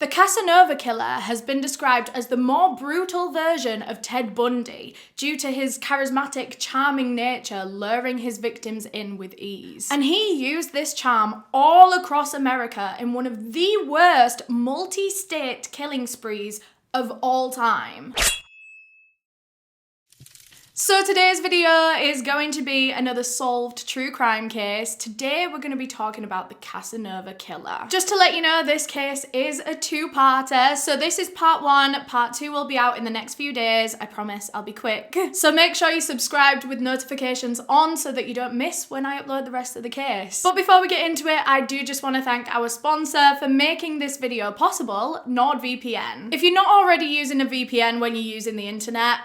The Casanova Killer has been described as the more brutal version of Ted Bundy due to his charismatic, charming nature luring his victims in with ease. And he used this charm all across America in one of the worst multi-state killing sprees of all time. So today's video is going to be another solved true crime case. Today we're going to be talking about the Casanova Killer. Just to let you know, this case is a two-parter. So this is part one. Part two will be out in the next few days. I promise I'll be quick. So make sure you're subscribed with notifications on so that you don't miss when I upload the rest of the case. But before we get into it, I do just want to thank our sponsor for making this video possible, NordVPN. If you're not already using a VPN when you're using the internet,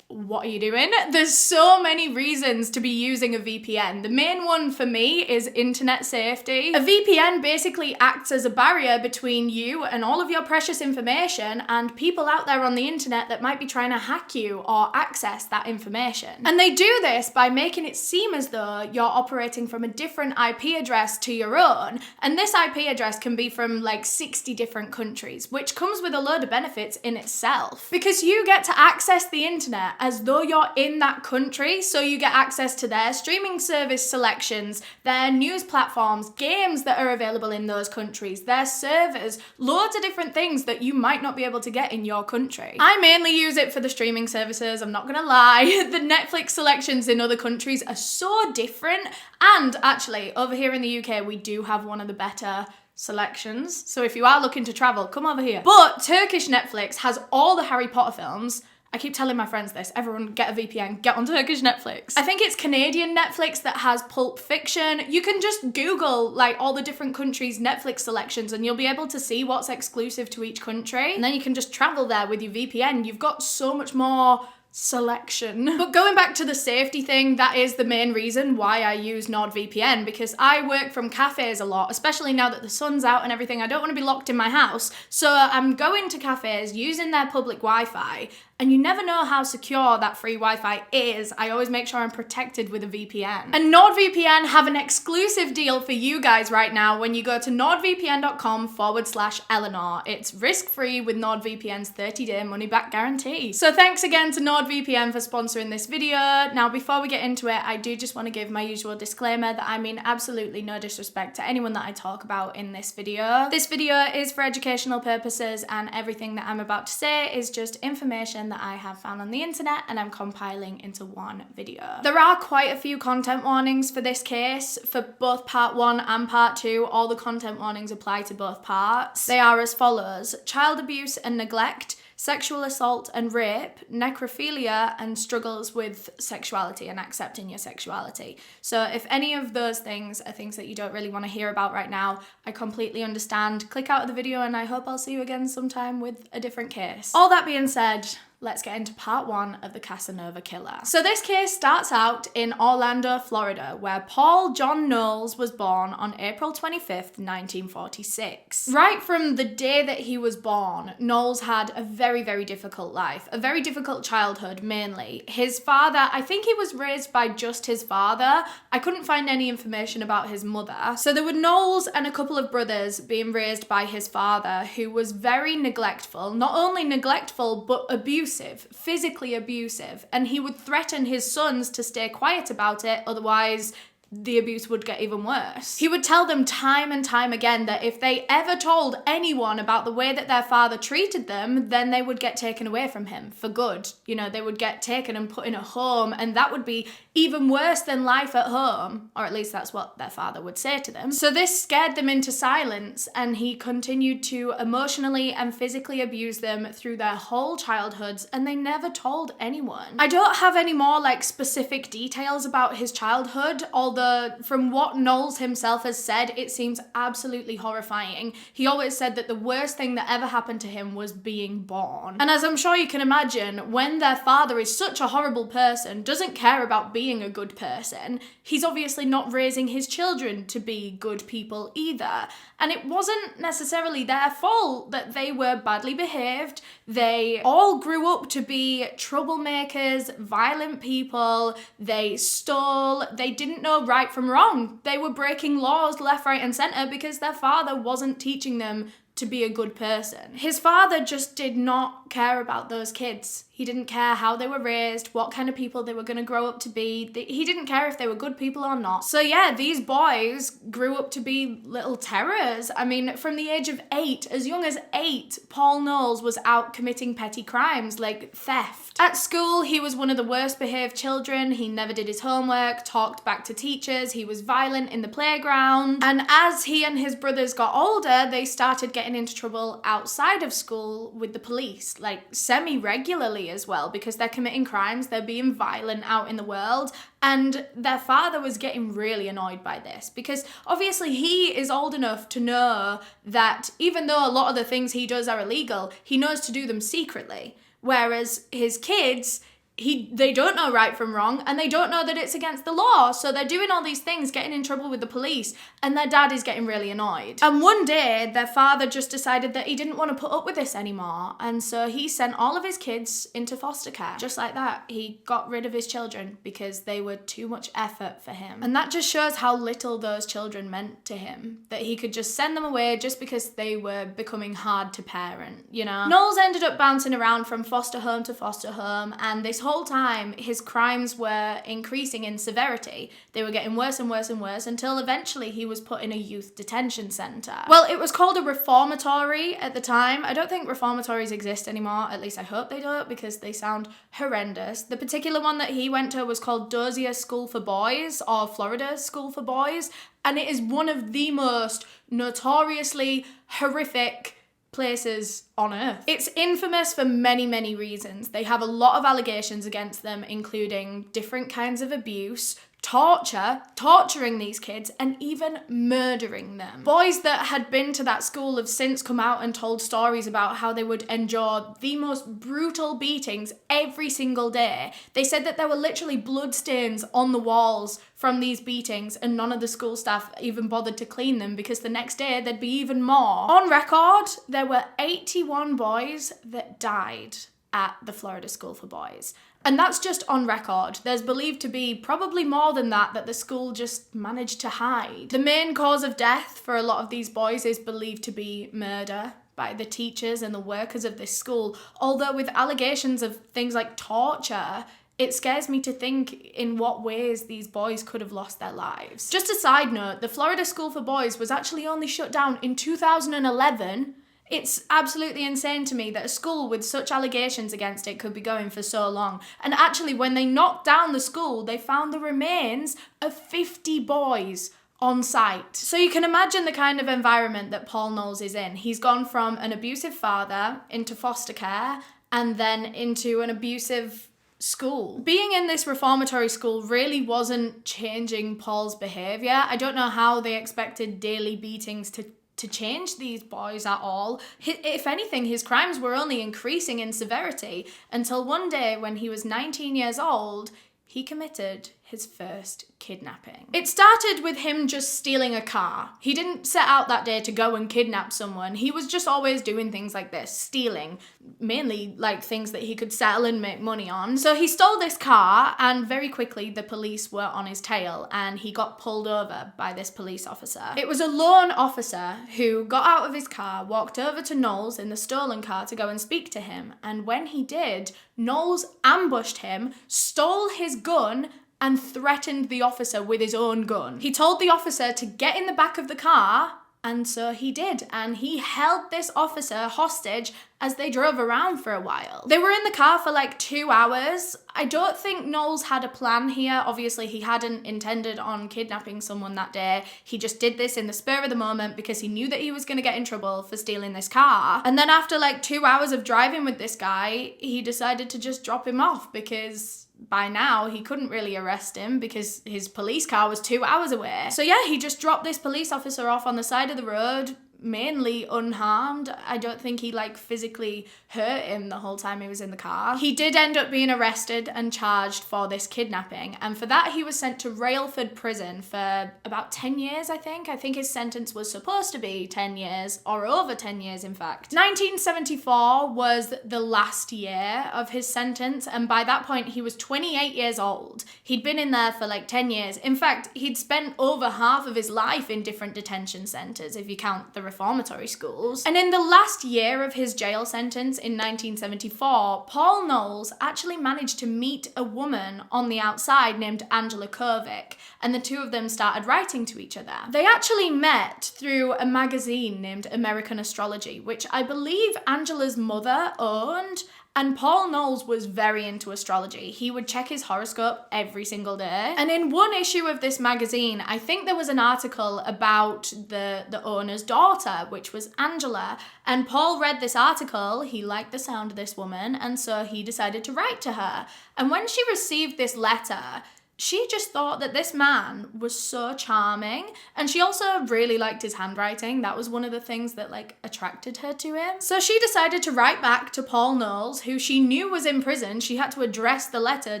what are you doing? There's so many reasons to be using a VPN. The main one for me is internet safety. A VPN basically acts as a barrier between you and all of your precious information and people out there on the internet that might be trying to hack you or access that information. And they do this by making it seem as though you're operating from a different IP address to your own. And this IP address can be from like 60 different countries, which comes with a load of benefits in itself. Because you get to access the internet as though you're in that country, so you get access to their streaming service selections, their news platforms, games that are available in those countries, their servers, loads of different things that you might not be able to get in your country. I mainly use it for the streaming services, I'm not gonna lie. The Netflix selections in other countries are so different, and actually, over here in the UK, we do have one of the better selections, so if you are looking to travel, come over here. But Turkish Netflix has all the Harry Potter films. I keep telling my friends this, everyone get a VPN, get on Turkish Netflix. I think it's Canadian Netflix that has Pulp Fiction. You can just Google like all the different countries' Netflix selections and you'll be able to see what's exclusive to each country. And then you can just travel there with your VPN. You've got so much more selection. But going back to the safety thing, that is the main reason why I use NordVPN, because I work from cafes a lot, especially now that the sun's out and everything. I don't want to be locked in my house, so I'm going to cafes using their public Wi-Fi, and you never know how secure that free Wi-Fi is. I always make sure I'm protected with a VPN. And NordVPN have an exclusive deal for you guys right now when you go to nordvpn.com/Eleanor. It's risk-free with NordVPN's 30-day money-back guarantee. So thanks again to NordVPN for sponsoring this video. Now, before we get into it, I do just want to give my usual disclaimer that I mean absolutely no disrespect to anyone that I talk about in this video. This video is for educational purposes, and everything that I'm about to say is just information that I have found on the internet and I'm compiling into one video. There are quite a few content warnings for this case. For both part one and part two, all the content warnings apply to both parts. They are as follows: child abuse and neglect, sexual assault and rape, necrophilia, and struggles with sexuality and accepting your sexuality. So if any of those things are things that you don't really want to hear about right now, I completely understand. Click out of the video and I hope I'll see you again sometime with a different case. All that being said, let's get into part one of the Casanova Killer. So this case starts out in Orlando, Florida, where Paul John Knowles was born on April 25th, 1946. Right from the day that he was born, Knowles had a very, very difficult life, a very difficult childhood mainly. His father, I think he was raised by just his father. I couldn't find any information about his mother. So there were Knowles and a couple of brothers being raised by his father, who was very neglectful, not only neglectful, but abusive. Physically abusive, and he would threaten his sons to stay quiet about it, otherwise the abuse would get even worse. He would tell them time and time again that if they ever told anyone about the way that their father treated them, then they would get taken away from him for good. You know, they would get taken and put in a home, and that would be even worse than life at home, or at least that's what their father would say to them. So this scared them into silence, and he continued to emotionally and physically abuse them through their whole childhoods, and they never told anyone. I don't have any more like specific details about his childhood, although from what Knowles himself has said, it seems absolutely horrifying. He always said that the worst thing that ever happened to him was being born. And as I'm sure you can imagine, when their father is such a horrible person, doesn't care about being a good person, he's obviously not raising his children to be good people either. And it wasn't necessarily their fault that they were badly behaved. They all grew up to be troublemakers, violent people. They stole. They didn't know right from wrong. They were breaking laws left, right, and center because their father wasn't teaching them to be a good person. His father just did not care about those kids. He didn't care how they were raised, what kind of people they were going to grow up to be. He didn't care if they were good people or not. So yeah, these boys grew up to be little terrors. I mean, from the age of 8, as young as 8, Paul Knowles was out committing petty crimes like theft. At school, he was one of the worst behaved children. He never did his homework, talked back to teachers, he was violent in the playground. And as he and his brothers got older, they started getting into trouble outside of school with the police, like semi-regularly as well, because they're committing crimes, they're being violent out in the world. And their father was getting really annoyed by this because obviously he is old enough to know that even though a lot of the things he does are illegal, he knows to do them secretly. Whereas his kids, they don't know right from wrong and they don't know that it's against the law. So they're doing all these things, getting in trouble with the police, and their dad is getting really annoyed. And one day their father just decided that he didn't want to put up with this anymore. And so he sent all of his kids into foster care. Just like that, he got rid of his children because they were too much effort for him. And that just shows how little those children meant to him, that he could just send them away just because they were becoming hard to parent, you know? Knowles ended up bouncing around from foster home to foster home, and this whole time his crimes were increasing in severity. They were getting worse and worse and worse until eventually he was put in a youth detention centre. Well, it was called a reformatory at the time. I don't think reformatories exist anymore, at least I hope they don't, because they sound horrendous. The particular one that he went to was called Dozier School for Boys, or Florida School for Boys, and it is one of the most notoriously horrific places on earth. It's infamous for many, many reasons. They have a lot of allegations against them, including different kinds of abuse, torturing these kids, and even murdering them. Boys that had been to that school have since come out and told stories about how they would endure the most brutal beatings every single day. They said that there were literally bloodstains on the walls from these beatings, and none of the school staff even bothered to clean them because the next day there'd be even more. On record, there were 81 boys that died at the Florida School for Boys. And that's just on record. There's believed to be probably more than that the school just managed to hide. The main cause of death for a lot of these boys is believed to be murder by the teachers and the workers of this school. Although with allegations of things like torture, it scares me to think in what ways these boys could have lost their lives. Just a side note, the Florida School for Boys was actually only shut down in 2011. It's absolutely insane to me that a school with such allegations against it could be going for so long. And actually, when they knocked down the school, they found the remains of 50 boys on site. So you can imagine the kind of environment that Paul Knowles is in. He's gone from an abusive father into foster care and then into an abusive school. Being in this reformatory school really wasn't changing Paul's behaviour. I don't know how they expected daily beatings to change these boys at all. If anything, his crimes were only increasing in severity until one day when he was 19 years old, he committed his first kidnapping. It started with him just stealing a car. He didn't set out that day to go and kidnap someone. He was just always doing things like this, stealing, mainly like things that he could sell and make money on. So he stole this car, and very quickly the police were on his tail and he got pulled over by this police officer. It was a lone officer who got out of his car, walked over to Knowles in the stolen car to go and speak to him, and when he did, Knowles ambushed him, stole his gun, and threatened the officer with his own gun. He told the officer to get in the back of the car, and so he did, and he held this officer hostage as they drove around for a while. They were in the car for like 2 hours. I don't think Knowles had a plan here. Obviously, he hadn't intended on kidnapping someone that day. He just did this in the spur of the moment because he knew that he was going to get in trouble for stealing this car. And then after like 2 hours of driving with this guy, he decided to just drop him off because by now he couldn't really arrest him because his police car was 2 hours away. So yeah, he just dropped this police officer off on the side of the road, mainly unharmed. I don't think he like physically hurt him the whole time he was in the car. He did end up being arrested and charged for this kidnapping, and for that he was sent to Railford prison for about 10 years, I think. I think his sentence was supposed to be 10 years, or over 10 years in fact. 1974 was the last year of his sentence, and by that point he was 28 years old. He'd been in there for like 10 years. In fact, he'd spent over half of his life in different detention centres, if you count the reformatory schools. And in the last year of his jail sentence in 1974, Paul Knowles actually managed to meet a woman on the outside named Angela Kovic, and the two of them started writing to each other. They actually met through a magazine named American Astrology, which I believe Angela's mother owned, and Paul Knowles was very into astrology. He would check his horoscope every single day. And in one issue of this magazine, I think there was an article about the owner's daughter, which was Angela. And Paul read this article, he liked the sound of this woman, and so he decided to write to her. And when she received this letter, she just thought that this man was so charming, and she also really liked his handwriting. That was one of the things that attracted her to him. So she decided to write back to Paul Knowles, who she knew was in prison. She had to address the letter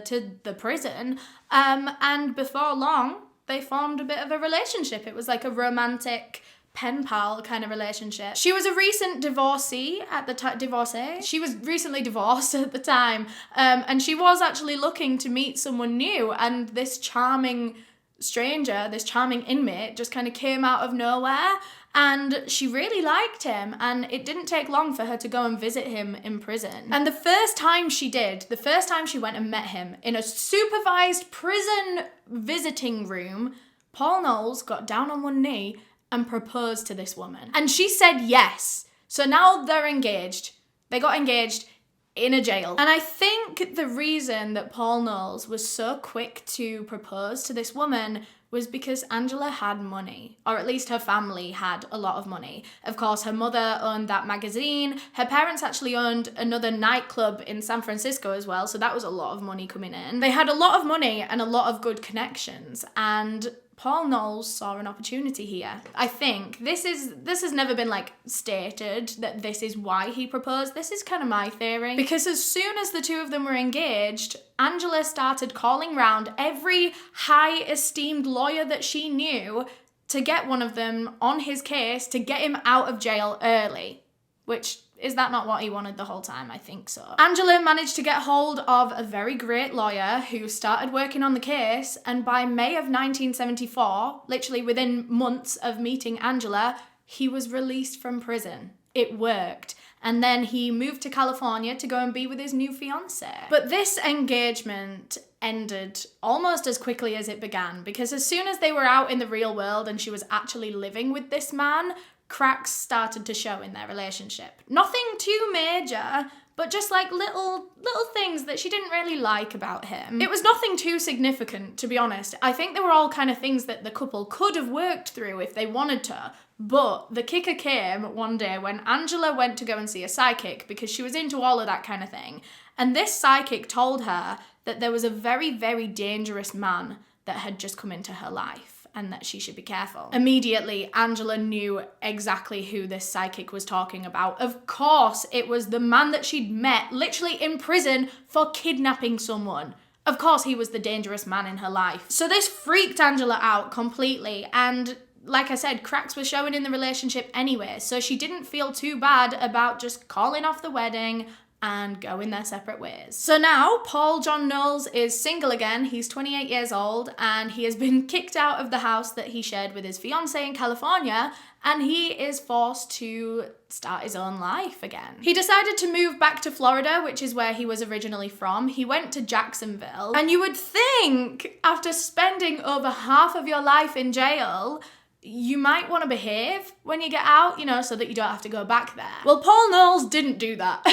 to the prison, and before long, they formed a bit of a relationship. It was like a romantic pen pal kind of relationship. She was a recent divorcee at the time. She was recently divorced at the time, and she was actually looking to meet someone new, and this charming stranger, this charming inmate just kind of came out of nowhere, and she really liked him, and it didn't take long for her to go and visit him in prison. And the first time she went and met him in a supervised prison visiting room, Paul Knowles got down on one knee and proposed to this woman. And she said yes. So now they're engaged. They got engaged in a jail. And I think the reason that Paul Knowles was so quick to propose to this woman was because Angela had money, or at least her family had a lot of money. Of course, her mother owned that magazine. Her parents actually owned another nightclub in San Francisco as well, so that was a lot of money coming in. They had a lot of money and a lot of good connections, and Paul Knowles saw an opportunity here. I think this has never been stated that this is why he proposed. This is kind of my theory. Because as soon as the two of them were engaged, Angela started calling round every high esteemed lawyer that she knew to get one of them on his case to get him out of jail early. Which, is that not what he wanted the whole time? I think so. Angela managed to get hold of a very great lawyer who started working on the case, and by May of 1974, literally within months of meeting Angela, he was released from prison. It worked. And then he moved to California to go and be with his new fiancée. But this engagement ended almost as quickly as it began, because as soon as they were out in the real world and she was actually living with this man, cracks started to show in their relationship. Nothing too major, but just little things that she didn't really like about him. It was nothing too significant, to be honest. I think they were all kind of things that the couple could have worked through if they wanted to. But the kicker came one day when Angela went to go and see a psychic, because she was into all of that kind of thing. And this psychic told her that there was a very, very dangerous man that had just come into her life, and that she should be careful. Immediately, Angela knew exactly who this psychic was talking about. Of course, it was the man that she'd met literally in prison for kidnapping someone. Of course, he was the dangerous man in her life. So this freaked Angela out completely, and like I said, cracks were showing in the relationship anyway, so she didn't feel too bad about just calling off the wedding and going their separate ways. So now, Paul John Knowles is single again. He's 28 years old, and he has been kicked out of the house that he shared with his fiancée in California, and he is forced to start his own life again. He decided to move back to Florida, which is where he was originally from. He went to Jacksonville, and you would think, after spending over half of your life in jail, you might want to behave when you get out, so that you don't have to go back there. Well, Paul Knowles didn't do that.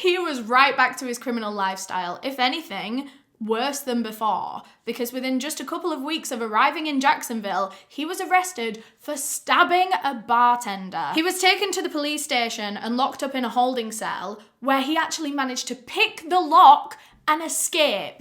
He was right back to his criminal lifestyle. If anything, worse than before, because within just a couple of weeks of arriving in Jacksonville, he was arrested for stabbing a bartender. He was taken to the police station and locked up in a holding cell, where he actually managed to pick the lock and escape.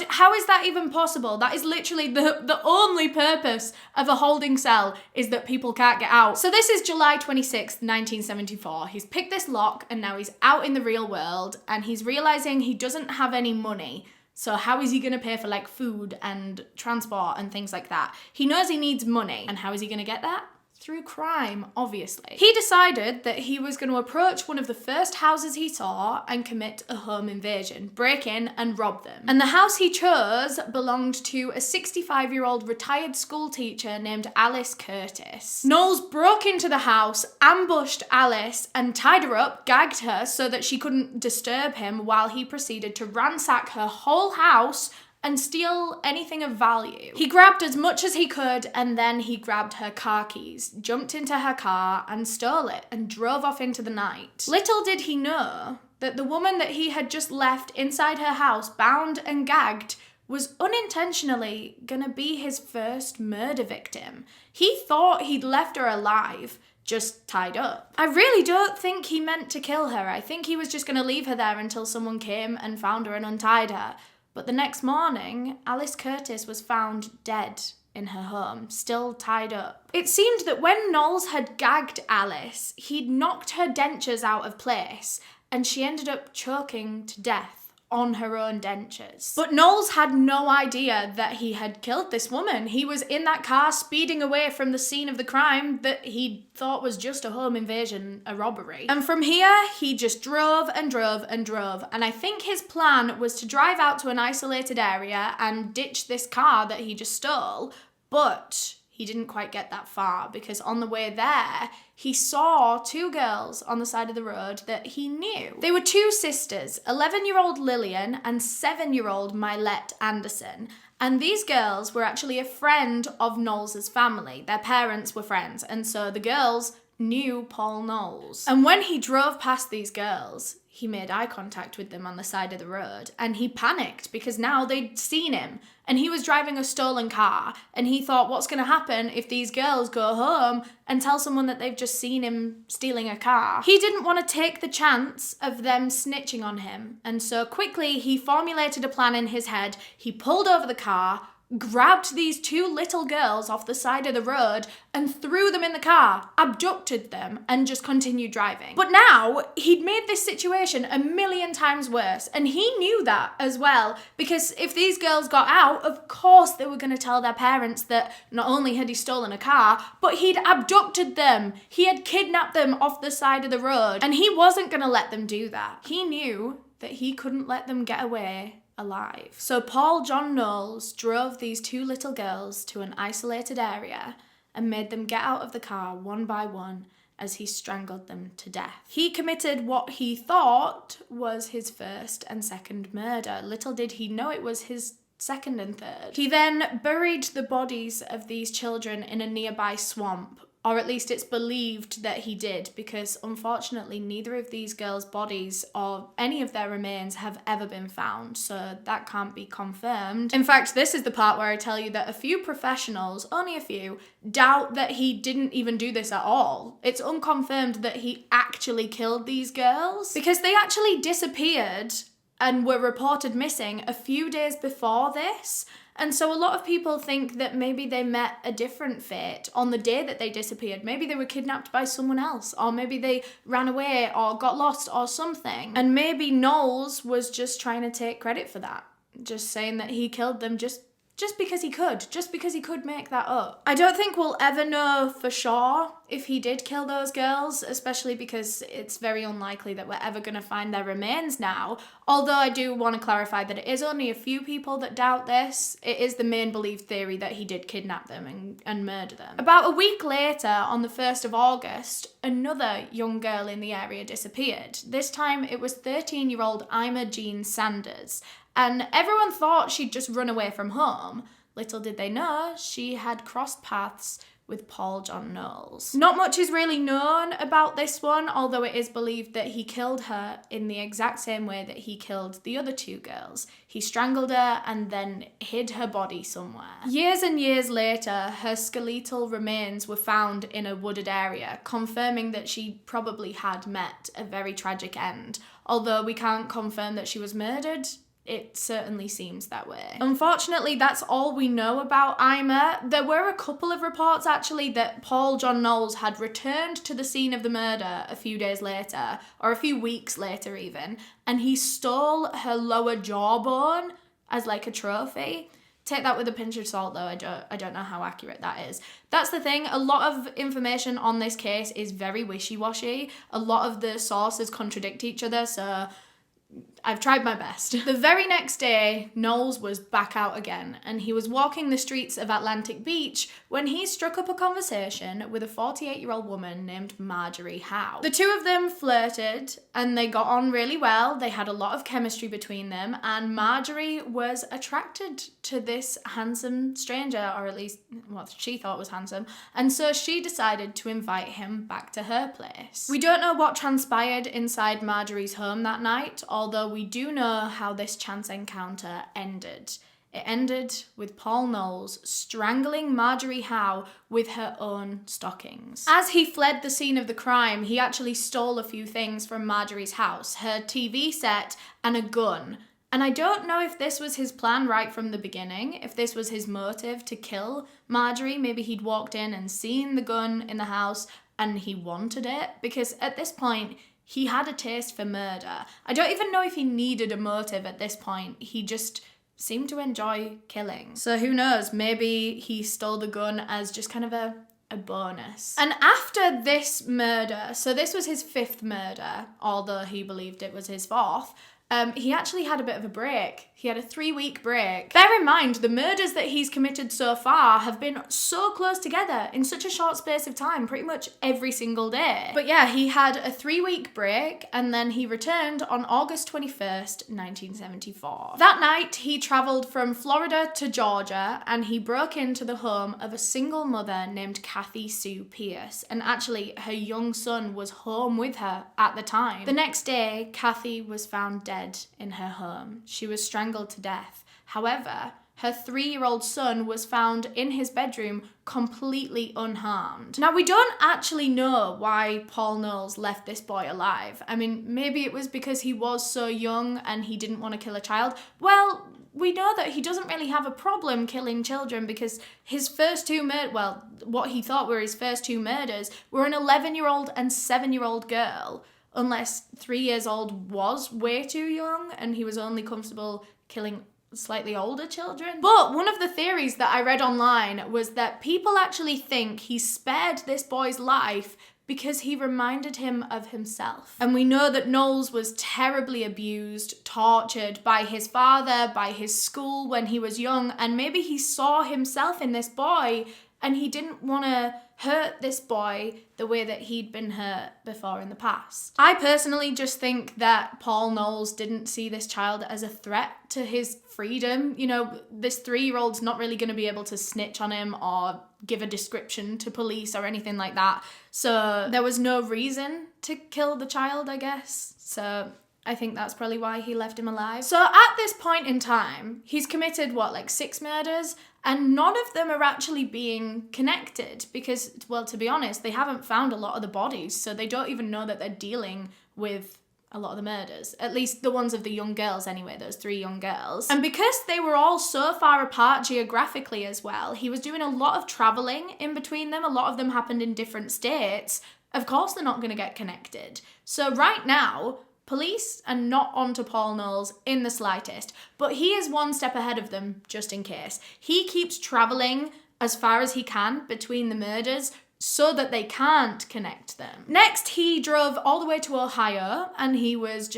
How is that even possible? That is literally the only purpose of a holding cell, is that people can't get out. So this is July 26th, 1974. He's picked this lock, and now he's out in the real world, and he's realizing he doesn't have any money. So how is he going to pay for food and transport and things like that? He knows he needs money, and how is he going to get that? through crime, obviously. He decided that he was going to approach one of the first houses he saw and commit a home invasion, break in and rob them. And the house he chose belonged to a 65-year-old retired school teacher named Alice Curtis. Knowles broke into the house, ambushed Alice, and tied her up, gagged her so that she couldn't disturb him while he proceeded to ransack her whole house and steal anything of value. He grabbed as much as he could, and then he grabbed her car keys, jumped into her car and stole it and drove off into the night. Little did he know that the woman that he had just left inside her house, bound and gagged, was unintentionally gonna be his first murder victim. He thought he'd left her alive, just tied up. I really don't think he meant to kill her. I think he was just gonna leave her there until someone came and found her and untied her. But the next morning, Alice Curtis was found dead in her home, still tied up. It seemed that when Knowles had gagged Alice, he'd knocked her dentures out of place, and she ended up choking to death on her own dentures. But Knowles had no idea that he had killed this woman. He was in that car speeding away from the scene of the crime that he thought was just a home invasion, a robbery. And from here, he just drove and drove and drove. And I think his plan was to drive out to an isolated area and ditch this car that he just stole, but he didn't quite get that far because on the way there, he saw two girls on the side of the road that he knew. They were two sisters, 11-year-old Lillian and 7-year-old Mylette Anderson. And these girls were actually a friend of Knowles' family. Their parents were friends, and so the girls knew Paul Knowles. And when he drove past these girls, he made eye contact with them on the side of the road, and he panicked because now they'd seen him, and he was driving a stolen car, and he thought, what's going to happen if these girls go home and tell someone that they've just seen him stealing a car? He didn't want to take the chance of them snitching on him, and so quickly he formulated a plan in his head. He pulled over the car, grabbed these two little girls off the side of the road and threw them in the car, abducted them, and just continued driving. But now, he'd made this situation a million times worse, and he knew that as well, because if these girls got out, of course they were going to tell their parents that not only had he stolen a car, but he'd abducted them. He had kidnapped them off the side of the road, and he wasn't going to let them do that. He knew that he couldn't let them get away alive. So Paul John Knowles drove these two little girls to an isolated area and made them get out of the car one by one as he strangled them to death. He committed what he thought was his first and second murder. Little did he know it was his second and third. He then buried the bodies of these children in a nearby swamp, or at least it's believed that he did, because unfortunately neither of these girls' bodies or any of their remains have ever been found, so that can't be confirmed. In fact, this is the part where I tell you that a few professionals, only a few, doubt that he didn't even do this at all. It's unconfirmed that he actually killed these girls, because they actually disappeared and were reported missing a few days before this. And so a lot of people think that maybe they met a different fate on the day that they disappeared. Maybe they were kidnapped by someone else, or maybe they ran away or got lost or something. And maybe Knowles was just trying to take credit for that, just saying that he killed them just because he could make that up. I don't think we'll ever know for sure if he did kill those girls, especially because it's very unlikely that we're ever going to find their remains now. Although I do want to clarify that it is only a few people that doubt this. It is the main believed theory that he did kidnap them and murder them. About a week later, on the 1st of August, another young girl in the area disappeared. This time it was 13-year-old Ima Jean Sanders. And everyone thought she'd just run away from home. Little did they know she had crossed paths with Paul John Knowles. Not much is really known about this one, although it is believed that he killed her in the exact same way that he killed the other two girls. He strangled her and then hid her body somewhere. Years and years later, her skeletal remains were found in a wooded area, confirming that she probably had met a very tragic end. Although we can't confirm that she was murdered, it certainly seems that way. Unfortunately, that's all we know about Ima. There were a couple of reports actually that Paul John Knowles had returned to the scene of the murder a few days later, or a few weeks later even, and he stole her lower jawbone as like a trophy. Take that with a pinch of salt, though. I don't know how accurate that is. That's the thing. A lot of information on this case is very wishy-washy. A lot of the sources contradict each other, so I've tried my best. The very next day, Knowles was back out again, and he was walking the streets of Atlantic Beach when he struck up a conversation with a 48-year-old woman named Marjorie Howe. The two of them flirted, and they got on really well. They had a lot of chemistry between them, and Marjorie was attracted to this handsome stranger, or at least what she thought was handsome, and so she decided to invite him back to her place. We don't know what transpired inside Marjorie's home that night, although we do know how this chance encounter ended. It ended with Paul Knowles strangling Marjorie Howe with her own stockings. As he fled the scene of the crime, he actually stole a few things from Marjorie's house, her TV set and a gun. And I don't know if this was his plan right from the beginning, if this was his motive to kill Marjorie. Maybe he'd walked in and seen the gun in the house and he wanted it, because at this point, he had a taste for murder. I don't even know if he needed a motive at this point. He just seemed to enjoy killing. So who knows, maybe he stole the gun as just kind of a bonus. And after this murder, so this was his 5th murder, although he believed it was his 4th, he actually had a bit of a break. He had a 3-week break. Bear in mind, the murders that he's committed so far have been so close together in such a short space of time, pretty much every single day. But yeah, he had a 3-week break, and then he returned on August 21st, 1974. That night, he travelled from Florida to Georgia, and he broke into the home of a single mother named Kathy Sue Pierce, and actually, her young son was home with her at the time. The next day, Kathy was found dead in her home. She was strangled to death. However, her 3-year-old son was found in his bedroom completely unharmed. Now, we don't actually know why Paul Knowles left this boy alive. I mean, maybe it was because he was so young and he didn't want to kill a child. Well, we know that he doesn't really have a problem killing children, because his first 2 what he thought were his first 2 murders were an 11-year-old and 7-year-old girl. Unless 3 years old was way too young and he was only comfortable killing slightly older children. But one of the theories that I read online was that people actually think he spared this boy's life because he reminded him of himself. And we know that Knowles was terribly abused, tortured by his father, by his school when he was young, and maybe he saw himself in this boy and he didn't want to hurt this boy the way that he'd been hurt before in the past. I personally just think that Paul Knowles didn't see this child as a threat to his freedom. You know, this 3-year-old's not really going to be able to snitch on him or give a description to police or anything like that. So there was no reason to kill the child, I guess. So I think that's probably why he left him alive. So at this point in time, he's committed, 6 murders? And none of them are actually being connected because, well, to be honest, they haven't found a lot of the bodies, so they don't even know that they're dealing with a lot of the murders. At least the ones of the young girls anyway, those 3 young girls. And because they were all so far apart geographically as well, he was doing a lot of travelling in between them. A lot of them happened in different states. Of course they're not going to get connected. So right now, police are not onto Paul Knowles in the slightest, but he is one step ahead of them just in case. He keeps travelling as far as he can between the murders so that they can't connect them. Next, he drove all the way to Ohio, and he was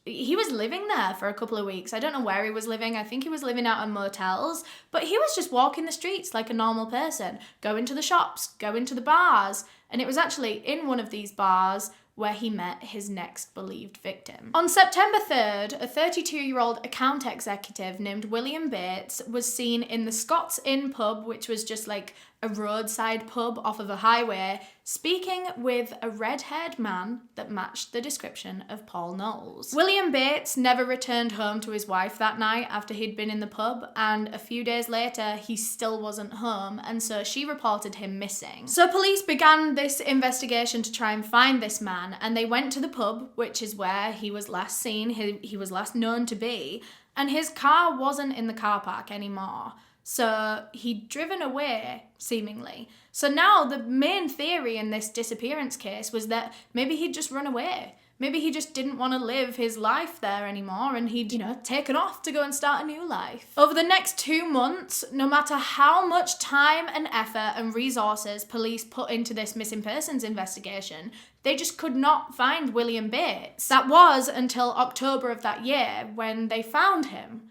living there for a couple of weeks. I don't know where he was living. I think he was living out in motels, but he was just walking the streets like a normal person, going to the shops, going to the bars, and it was actually in one of these bars where he met his next believed victim. On September 3rd, a 32-year-old account executive named William Bates was seen in the Scott's Inn pub, which was just like a roadside pub off of a highway, speaking with a red-haired man that matched the description of Paul Knowles. William Bates never returned home to his wife that night after he'd been in the pub, and a few days later he still wasn't home, and so she reported him missing. So police began this investigation to try and find this man, and they went to the pub, which is where he was last seen, he was last known to be, and his car wasn't in the car park anymore. So he'd driven away, seemingly. So now the main theory in this disappearance case was that maybe he'd just run away. Maybe he just didn't want to live his life there anymore and he'd, taken off to go and start a new life. Over the next 2 months, no matter how much time and effort and resources police put into this missing persons investigation, they just could not find William Bates. That was until October of that year when they found him,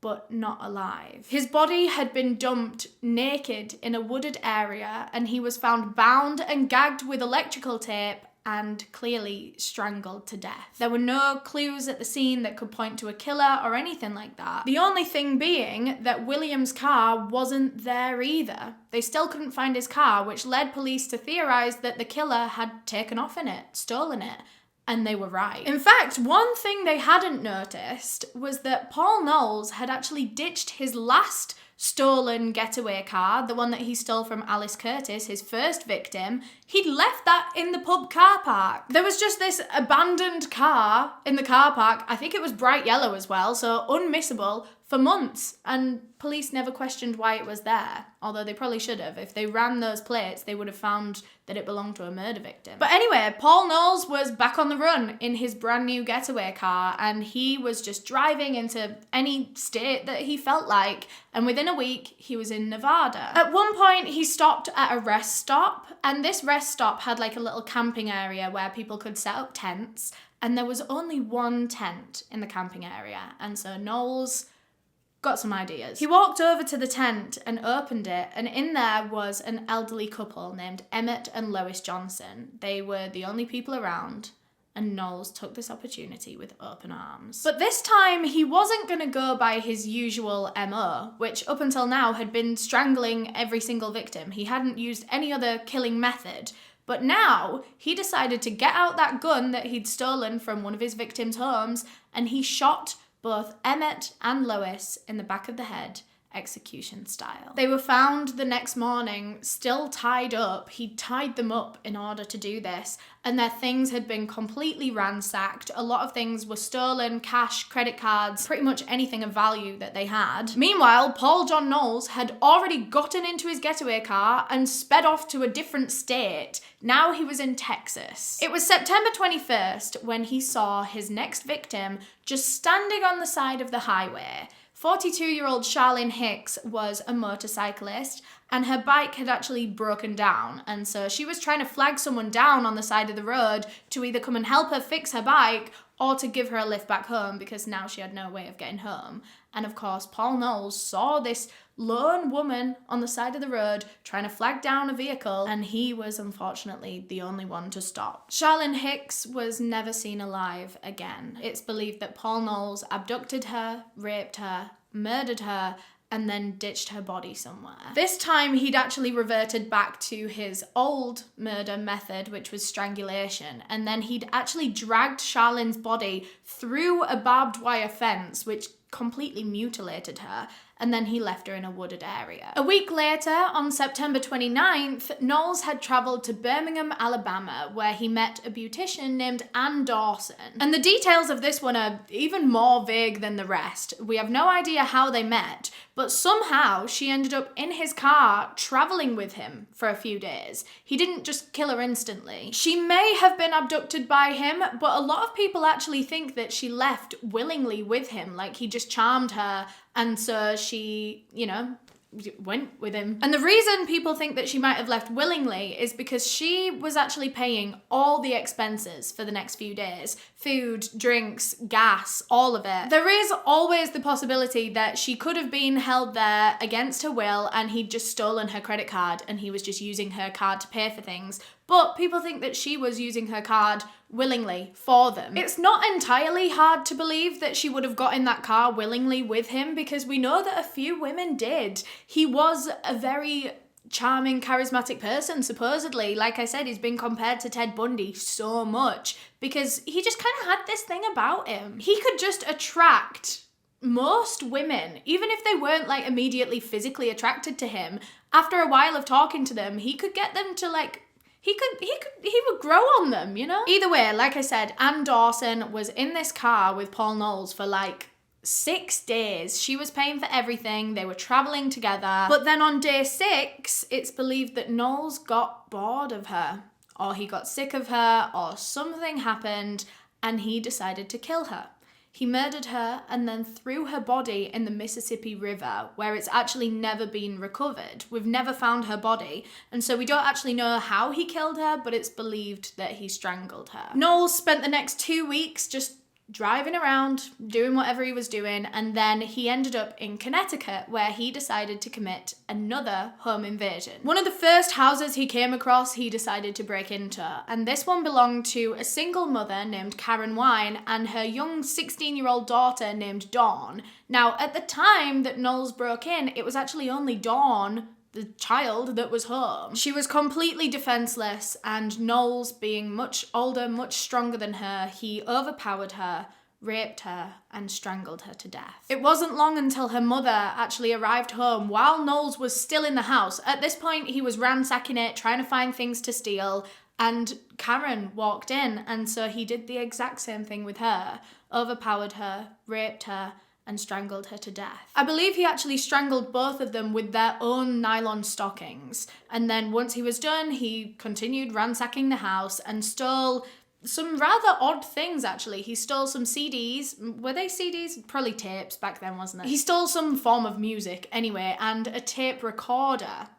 but not alive. His body had been dumped naked in a wooded area and he was found bound and gagged with electrical tape and clearly strangled to death. There were no clues at the scene that could point to a killer or anything like that. The only thing being that William's car wasn't there either. They still couldn't find his car, which led police to theorize that the killer had taken off in it, stolen it. And they were right. In fact, one thing they hadn't noticed was that Paul Knowles had actually ditched his last stolen getaway car, the one that he stole from Alice Curtis, his first victim. He'd left that in the pub car park. There was just this abandoned car in the car park. I think it was bright yellow as well, so unmissable for months. And police never questioned why it was there, although they probably should have. If they ran those plates, they would have found that it belonged to a murder victim. But anyway, Paul Knowles was back on the run in his brand new getaway car, and he was just driving into any state that he felt like. And within a week, he was in Nevada. At one point, he stopped at a rest stop, and this rest stop had like a little camping area where people could set up tents, and there was only one tent in the camping area. And so Knowles got some ideas. He walked over to the tent and opened it, and in there was an elderly couple named Emmett and Lois Johnson. They were the only people around, and Knowles took this opportunity with open arms. But this time, he wasn't going to go by his usual MO, which up until now had been strangling every single victim. He hadn't used any other killing method. But now, he decided to get out that gun that he'd stolen from one of his victims' homes, and he shot both Emmett and Lois in the back of the head, execution style. They were found the next morning, still tied up. He'd tied them up in order to do this, and their things had been completely ransacked. A lot of things were stolen, cash, credit cards, pretty much anything of value that they had. Meanwhile, Paul John Knowles had already gotten into his getaway car and sped off to a different state. Now he was in Texas. It was September 21st when he saw his next victim just standing on the side of the highway. 42-year-old Charlene Hicks was a motorcyclist, and her bike had actually broken down, and so she was trying to flag someone down on the side of the road to either come and help her fix her bike or to give her a lift back home, because now she had no way of getting home. And of course, Paul Knowles saw this lone woman on the side of the road trying to flag down a vehicle, and he was unfortunately the only one to stop. Charlene Hicks was never seen alive again. It's believed that Paul Knowles abducted her, raped her, murdered her, and then ditched her body somewhere. This time he'd actually reverted back to his old murder method, which was strangulation, and then he'd actually dragged Charlene's body through a barbed wire fence, which completely mutilated her, and then he left her in a wooded area. A week later, on September 29th, Knowles had travelled to Birmingham, Alabama, where he met a beautician named Ann Dawson. And the details of this one are even more vague than the rest. We have no idea how they met, but somehow she ended up in his car travelling with him for a few days. He didn't just kill her instantly. She may have been abducted by him, but a lot of people actually think that she left willingly with him, like he just charmed her, and so she, went with him. And the reason people think that she might have left willingly is because she was actually paying all the expenses for the next few days. Food, drinks, gas, all of it. There is always the possibility that she could have been held there against her will and he'd just stolen her credit card and he was just using her card to pay for things. But people think that she was using her card willingly for them. It's not entirely hard to believe that she would have got in that car willingly with him, because we know that a few women did. He was a very charming, charismatic person, supposedly. Like I said, he's been compared to Ted Bundy so much because he just kind of had this thing about him. He could just attract most women, even if they weren't like immediately physically attracted to him. After a while of talking to them, he could get them to like he would grow on them, Either way, like I said, Ann Dawson was in this car with Paul Knowles for like 6 days. She was paying for everything. They were traveling together. But then on day 6, it's believed that Knowles got bored of her, or he got sick of her, or something happened, and he decided to kill her. He murdered her and then threw her body in the Mississippi River, where it's actually never been recovered. We've never found her body, and so we don't actually know how he killed her, but it's believed that he strangled her. Knowles spent the next 2 weeks just driving around, doing whatever he was doing, and then he ended up in Connecticut, where he decided to commit another home invasion. One of the first houses he came across, he decided to break into, and this one belonged to a single mother named Karen Wine and her young 16-year-old daughter named Dawn. Now, at the time that Knowles broke in, it was actually only Dawn, the child, that was home. She was completely defenseless, and Knowles, being much older, much stronger than her, he overpowered her, raped her, and strangled her to death. It wasn't long until her mother actually arrived home while Knowles was still in the house. At this point, he was ransacking it, trying to find things to steal, and Karen walked in, and so he did the exact same thing with her, overpowered her, raped her, and strangled her to death. I believe he actually strangled both of them with their own nylon stockings. And then once he was done, he continued ransacking the house and stole some rather odd things, actually. He stole some CDs. Were they CDs? Probably tapes back then, wasn't it? He stole some form of music anyway, and a tape recorder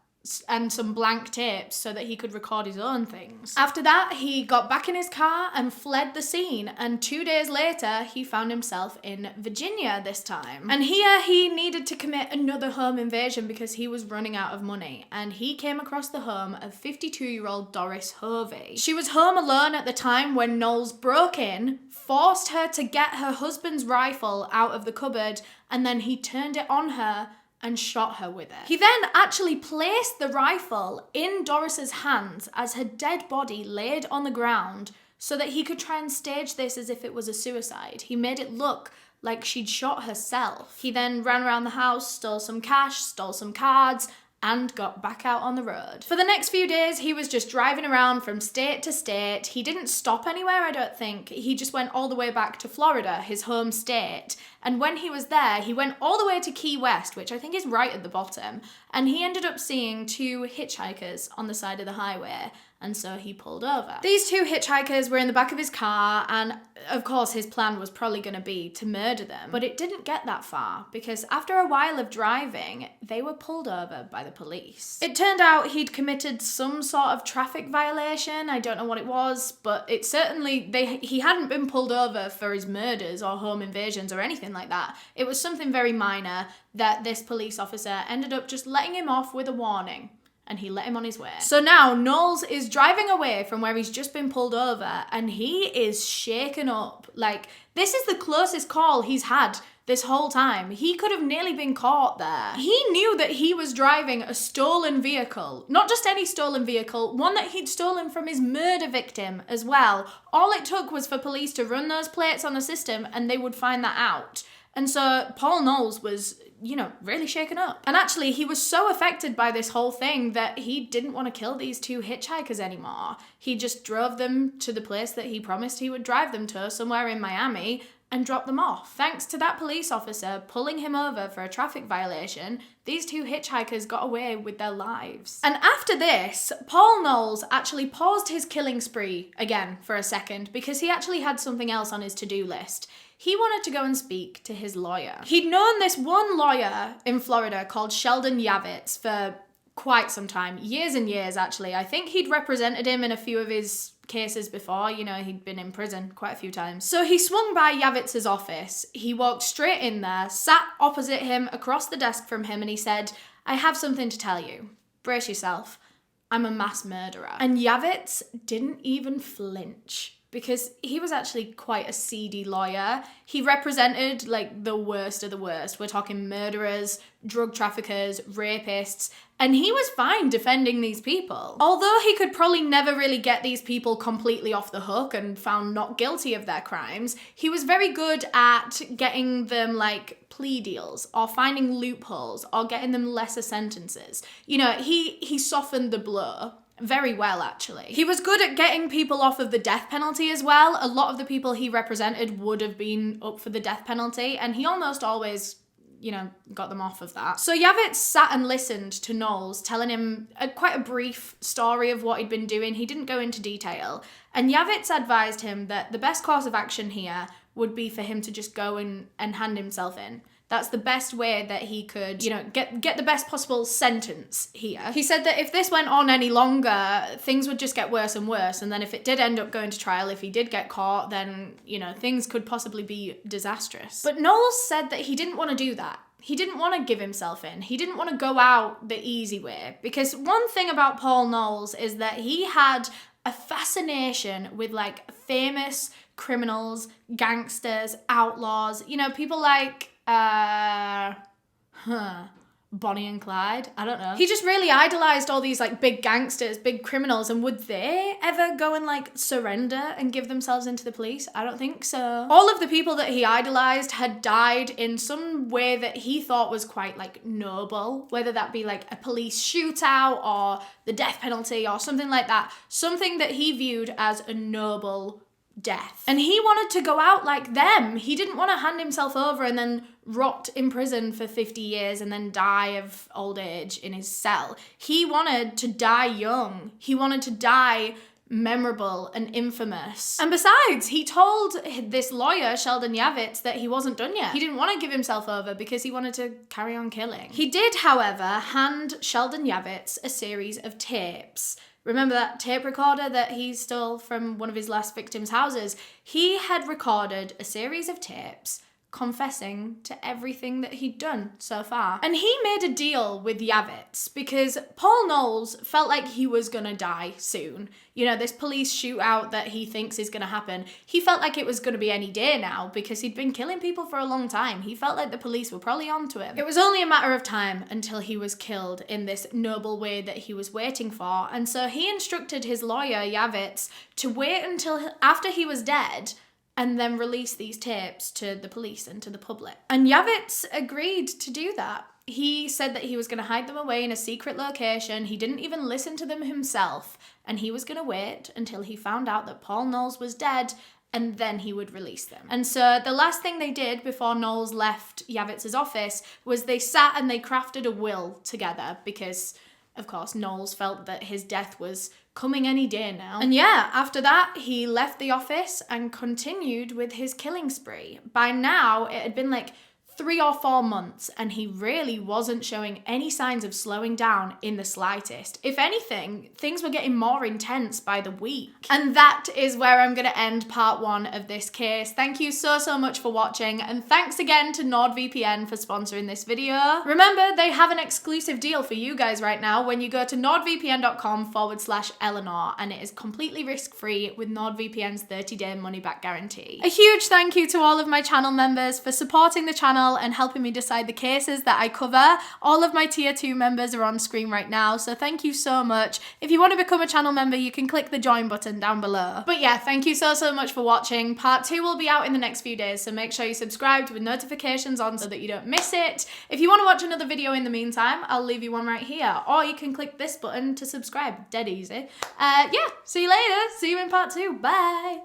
and some blank tapes so that he could record his own things. After that, he got back in his car and fled the scene, and 2 days later, he found himself in Virginia this time. And here, he needed to commit another home invasion because he was running out of money, and he came across the home of 52-year-old Doris Hovey. She was home alone at the time when Knowles broke in, forced her to get her husband's rifle out of the cupboard, and then he turned it on her and shot her with it. He then actually placed the rifle in Doris's hands as her dead body laid on the ground so that he could try and stage this as if it was a suicide. He made it look like she'd shot herself. He then ran around the house, stole some cash, stole some cards, and got back out on the road. For the next few days, he was just driving around from state to state. He didn't stop anywhere, I don't think. He just went all the way back to Florida, his home state. And when he was there, he went all the way to Key West, which I think is right at the bottom. And he ended up seeing 2 hitchhikers on the side of the highway. And so he pulled over. These 2 hitchhikers were in the back of his car, and of course his plan was probably going to be to murder them. But it didn't get that far, because after a while of driving, they were pulled over by the police. It turned out he'd committed some sort of traffic violation. I don't know what it was, but it certainly, he hadn't been pulled over for his murders or home invasions or anything like that. It was something very minor that this police officer ended up just letting him off with a warning. And he let him on his way. So now Knowles is driving away from where he's just been pulled over, and he is shaken up. Like, this is the closest call he's had this whole time. He could have nearly been caught there. He knew that he was driving a stolen vehicle. Not just any stolen vehicle, one that he'd stolen from his murder victim as well. All it took was for police to run those plates on the system and they would find that out. And so Paul Knowles was, really shaken up. And actually, he was so affected by this whole thing that he didn't want to kill these 2 hitchhikers anymore. He just drove them to the place that he promised he would drive them to, somewhere in Miami, and dropped them off. Thanks to that police officer pulling him over for a traffic violation, these 2 hitchhikers got away with their lives. And after this, Paul Knowles actually paused his killing spree again for a second because he actually had something else on his to-do list. He wanted to go and speak to his lawyer. He'd known this one lawyer in Florida called Sheldon Yavitz for quite some time, years and years actually. I think he'd represented him in a few of his cases before, he'd been in prison quite a few times. So he swung by Yavitz's office, he walked straight in there, sat opposite him across the desk from him, and he said, "I have something to tell you. Brace yourself. I'm a mass murderer." And Yavitz didn't even flinch, because he was actually quite a seedy lawyer. He represented the worst of the worst. We're talking murderers, drug traffickers, rapists, and he was fine defending these people. Although he could probably never really get these people completely off the hook and found not guilty of their crimes, he was very good at getting them plea deals or finding loopholes or getting them lesser sentences. He softened the blow very well, actually. He was good at getting people off of the death penalty as well. A lot of the people he represented would have been up for the death penalty, and he almost always, you know, got them off of that. So Yavitz sat and listened to Knowles telling him quite a brief story of what he'd been doing. He didn't go into detail. And Yavitz advised him that the best course of action here would be for him to just go and hand himself in. That's the best way that he could, you know, get the best possible sentence here. He said that if this went on any longer, things would just get worse and worse. And then if it did end up going to trial, if he did get caught, then, you know, things could possibly be disastrous. But Knowles said that he didn't want to do that. He didn't want to give himself in. He didn't want to go out the easy way. Because one thing about Paul Knowles is that he had a fascination with, like, famous criminals, gangsters, outlaws, you know, people like Bonnie and Clyde, I don't know. He just really idolized all these like big gangsters, big criminals, and would they ever go and like surrender and give themselves into the police? I don't think so. All of the people that he idolized had died in some way that he thought was quite like noble, whether that be like a police shootout or the death penalty or something like that, something that he viewed as a noble death. And he wanted to go out like them. He didn't want to hand himself over and then rot in prison for 50 years and then die of old age in his cell. He wanted to die young. He wanted to die memorable and infamous. And besides, he told this lawyer, Sheldon Yavitz, that he wasn't done yet. He didn't want to give himself over because he wanted to carry on killing. He did, however, hand Sheldon Yavitz a series of tapes. Remember that tape recorder that he stole from one of his last victims' houses? He had recorded a series of tapes confessing to everything that he'd done so far. And he made a deal with Yavitz because Paul Knowles felt like he was gonna die soon. You know, this police shootout that he thinks is gonna happen, he felt like it was gonna be any day now because he'd been killing people for a long time. He felt like the police were probably onto him. It was only a matter of time until he was killed in this noble way that he was waiting for. And so he instructed his lawyer, Yavitz, to wait until after he was dead and then release these tapes to the police and to the public. And Yavitz agreed to do that. He said that he was going to hide them away in a secret location. He didn't even listen to them himself. And he was going to wait until he found out that Paul Knowles was dead, and then he would release them. And so the last thing they did before Knowles left Yavitz's office was they sat and they crafted a will together because, of course, Knowles felt that his death was coming any day now. And yeah, after that, he left the office and continued with his killing spree. By now, it had been like 3 or 4 months, and he really wasn't showing any signs of slowing down in the slightest. If anything, things were getting more intense by the week. And that is where I'm going to end part 1 of this case. Thank you so much for watching, and thanks again to NordVPN for sponsoring this video. Remember, they have an exclusive deal for you guys right now when you go to nordvpn.com/Eleanor, and it is completely risk-free with NordVPN's 30-day money-back guarantee. A huge thank you to all of my channel members for supporting the channel and helping me decide the cases that I cover. All of my tier 2 members are on screen right now, so thank you so much. If you want to become a channel member, you can click the join button down below. But yeah, thank you so much for watching. Part 2 will be out in the next few days, so make sure you subscribe with notifications on so that you don't miss it. If you want to watch another video in the meantime, I'll leave you one right here, or you can click this button to subscribe. Dead easy. Yeah, see you later. See you in part 2. Bye.